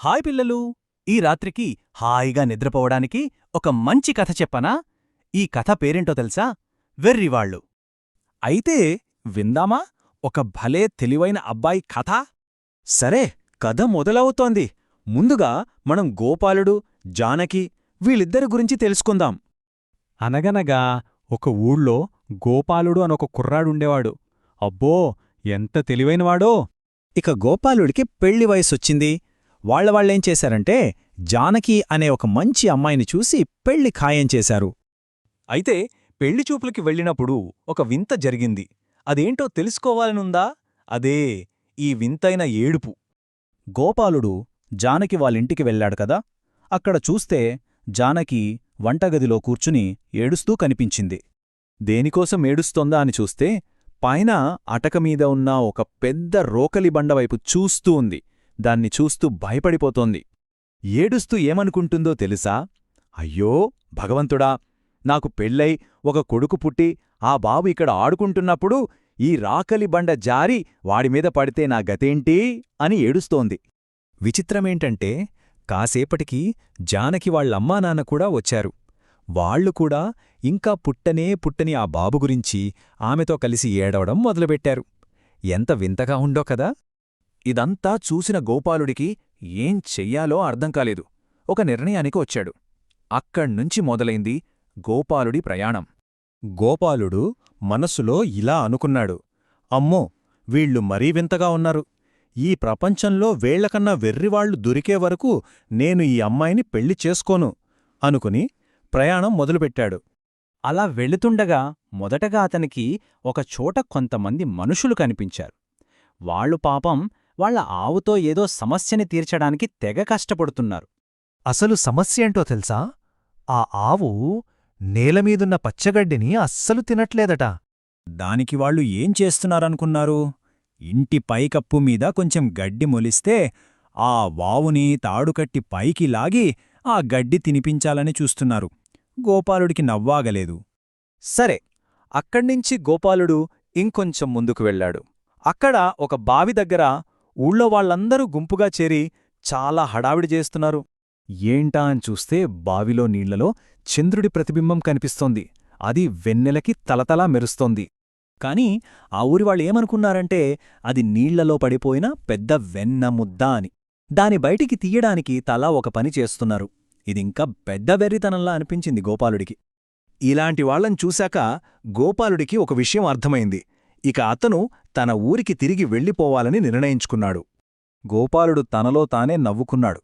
Hi పిల్లలు! ఈ రాత్రికి హాయిగా నిద్రపోవడానికి ఒక మంచి కథ చెప్పనా? ఈ కథ పేరేంటో తెలుసా? వెర్రివాళ్ళు. అయితే విందామా ఒక భలే తెలివైన అబ్బాయి కథ? సరే, కథ మొదలవుతోంది. ముందుగా మనం గోపాలుడు, జానకి వీళ్ళిద్దరి గురించి తెలుసుకుందాం. అనగనగా ఒక ఊళ్ళో గోపాలుడు అనొక కుర్రాడుండేవాడు. అబ్బో, ఎంత తెలివైనవాడో! ఇక గోపాలుడికి పెళ్లి వయసొచ్చింది. వాళ్ళేం చేశారంటే జానకి అనే ఒక మంచి అమ్మాయిని చూసి పెళ్లి ఖాయం చేశారు. అయితే పెళ్లిచూపులకి వెళ్ళినప్పుడు ఒక వింత జరిగింది. అదేంటో తెలుసుకోవాలనుందా? అదే ఈ వింతైన ఏడుపు. గోపాలుడు జానకి వాళ్ళింటికి వెళ్ళాడు కదా. అక్కడ చూస్తే జానకి వంటగదిలో కూర్చుని ఏడుస్తూ కనిపించింది. దేనికోసం ఏడుస్తోందా అని చూస్తే పైన అటకమీద ఉన్న ఒక పెద్ద రోకలి బండవైపు చూస్తూ ఉంది. దాన్ని చూస్తూ భయపడిపోతోంది. ఏడుస్తూ ఏమనుకుంటుందో తెలుసా? అయ్యో భగవంతుడా, నాకు పెళ్ళై ఒక కొడుకు పుట్టి ఆ బాబు ఇక్కడ ఆడుకుంటున్నప్పుడు ఈ రాకలి బండ జారి వాడిమీద పడితే నా గతేంటి అని ఏడుస్తోంది. విచిత్రమేంటంటే కాసేపటికి జానకి వాళ్ళమ్మానాన్న కూడా వచ్చారు. వాళ్లు కూడా ఇంకా పుట్టని ఆ బాబు గురించి ఆమెతో కలిసి ఏడవడం మొదలుపెట్టారు. ఎంత వింతగా ఉందో కదా. ఇదంతా చూసిన గోపాలుడికి ఏం చెయ్యాలో అర్థం కాలేదు. ఒక నిర్ణయానికి వచ్చాడు. అక్కడ్నుంచి మొదలైంది గోపాలుడి ప్రయాణం. గోపాలుడు మనసులో ఇలా అనుకున్నాడు. అమ్మో, వీళ్ళు మరీ వింతగా ఉన్నారు. ఈ ప్రపంచంలో వీళ్లకన్నా వెర్రివాళ్లు దొరికే వరకు నేను ఈ అమ్మాయిని పెళ్లి చేసుకోను అనుకుని ప్రయాణం మొదలుపెట్టాడు. అలా వెళుతుండగా మొదటగా అతనికి ఒకచోట కొంతమంది మనుషులు కనిపించారు. వాళ్ళు పాపం వాళ్ల ఆవుతో ఏదో సమస్యని తీర్చడానికి తెగ కష్టపడుతున్నారు. అసలు సమస్యేంటో తెలుసా? ఆ ఆవు నేలమీదున్న పచ్చగడ్డిని అస్సలు తినట్లేదట. దానికి వాళ్ళు ఏం చేస్తున్నారనుకున్నారు? ఇంటి పైకప్పు మీద కొంచెం గడ్డి మొలిస్తే ఆ వావుని తాడుకట్టి పైకి లాగి ఆ గడ్డి తినిపించాలని చూస్తున్నారు. గోపాలుడికి నవ్వాగలేదు. సరే, అక్కడ్నించి గోపాలుడు ఇంకొంచెం ముందుకు వెళ్ళాడు. అక్కడ ఒక బావి దగ్గర ఊళ్ళో వాళ్ళందరూ గుంపుగా చేరి చాలా హడావిడి చేస్తున్నారు. ఏంటా అని చూస్తే బావిలో నీళ్లలో చంద్రుడి ప్రతిబింబం కనిపిస్తోంది. అది వెన్నెలకి తలతలా మెరుస్తోంది. కాని ఆ ఊరి వాళ్ళేమనుకున్నారంటే అది నీళ్లలో పడిపోయిన పెద్ద వెన్న ముద్ద అని. దాని బయటికి తీయడానికి తలా ఒక పని చేస్తున్నారు. ఇదింకా పెద్ద వెర్రితనంలా అనిపించింది గోపాలుడికి. ఇలాంటి వాళ్లను చూశాక గోపాలుడికి ఒక విషయం అర్థమైంది. ఇక అతను తన ఊరికి తిరిగి వెళ్ళిపోవాలని నిర్ణయించుకున్నాడు. గోపాలుడు తనలో తానే నవ్వుకున్నాడు.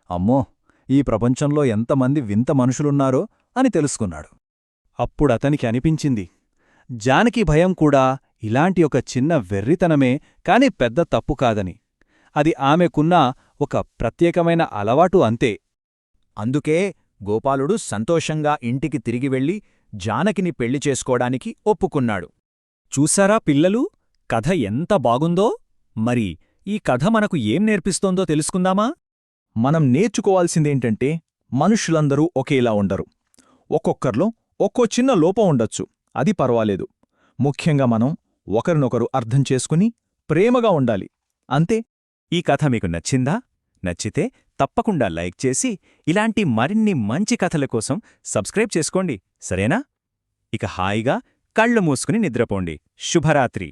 అమ్మో, ఈ ప్రపంచంలో ఎంతమంది వింత మనుషులున్నారో అని తెలుసుకున్నాడు. అప్పుడతనికి అనిపించింది, జానకి భయం కూడా ఇలాంటి ఒక చిన్న వెర్రితనమే కాని పెద్ద తప్పు కాదని. అది ఆమెకున్న ఒక ప్రత్యేకమైన అలవాటు అంతే. అందుకే గోపాలుడు సంతోషంగా ఇంటికి తిరిగి వెళ్ళి జానకిని పెళ్లి చేసుకోడానికి ఒప్పుకున్నాడు. చూశారా పిల్లలు, కథ ఎంత బాగుందో? మరి ఈ కథ మనకు ఏం నేర్పిస్తోందో తెలుసుకుందామా? మనం నేర్చుకోవాల్సిందేంటంటే మనుషులందరూ ఒకేలా ఉండరు. ఒక్కొక్కర్లో ఒక్కో చిన్న లోపం ఉండొచ్చు, అది పర్వాలేదు. ముఖ్యంగా మనం ఒకరినొకరు అర్థం చేసుకుని ప్రేమగా ఉండాలి, అంతే. ఈ కథ మీకు నచ్చిందా? నచ్చితే తప్పకుండా లైక్ చేసి ఇలాంటి మరిన్ని మంచి కథల కోసం సబ్స్క్రైబ్ చేసుకోండి, సరేనా? ఇక హాయిగా కళ్ళు మూసుకుని నిద్రపోండి. శుభరాత్రి.